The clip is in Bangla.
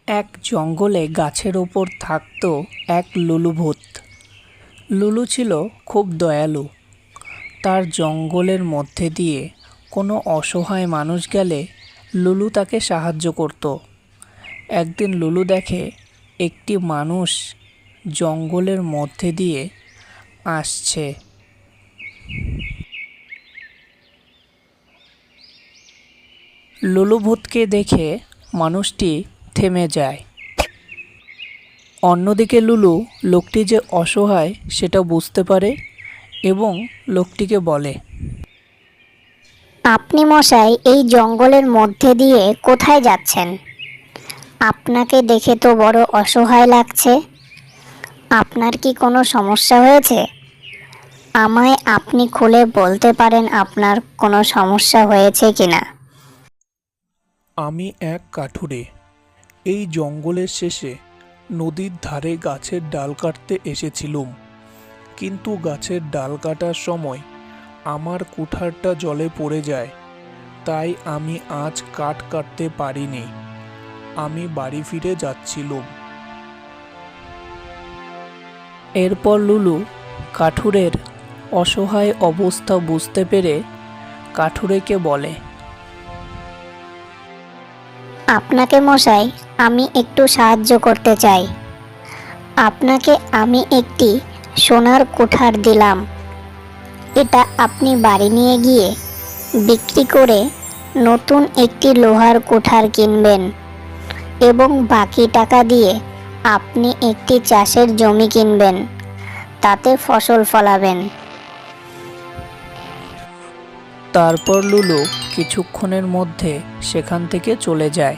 এক জঙ্গলে গাছের ওপর থাকতো এক লুলু ভূত। লুলু ছিল খুব দয়ালু। তার জঙ্গলের মধ্যে দিয়ে কোনো অসহায় মানুষ গেলে লুলু তাকে সাহায্য করত। একদিন লুলু দেখে একটি মানুষ জঙ্গলের মধ্যে দিয়ে আসছে। লুলু ভূতকে দেখে মানুষটি থেমে যায়। অন্যদিকে লুলু লোকটি যে অসহায় সেটা বুঝতে পারে এবং লোকটিকে বলে, আপনি মশাই এই জঙ্গলের মধ্যে দিয়ে কোথায় যাচ্ছেন? আপনাকে দেখে তো বড় অসহায় লাগছে। আপনার কি কোনো সমস্যা হয়েছে? আমায় আপনি খুলে বলতে পারেন আপনার কোনো সমস্যা হয়েছে কিনা? আমি এক কাঠুরে এই জঙ্গলের শেষে নদীর ধারে গাছের ডাল কাটতে এসেছিলুম, কিন্তু গাছের ডাল কাটার সময় আমার কুঠারটা জলে পড়ে যায়, তাই আমি আজ কাঠ কাটতে পারিনি। আমি বাড়ি ফিরে যাচ্ছিলুম। এরপর লুলু কাঠুরের অসহায় অবস্থা বুঝতে পেরে কাঠুরেকে বলে, আপনাকে মশাই আমি একটু সাহায্য করতে চাই। আপনাকে আমি একটি সোনার কুঠার দিলাম। এটা আপনি বাড়ি নিয়ে গিয়ে বিক্রি করে নতুন একটি লোহার কুঠার কিনবেন এবং বাকি টাকা দিয়ে আপনি একটি চাষের জমি কিনবেন, তাতে ফসল ফলাবেন। তারপর লুলু কিছুক্ষণের মধ্যে সেখান থেকে চলে যায়।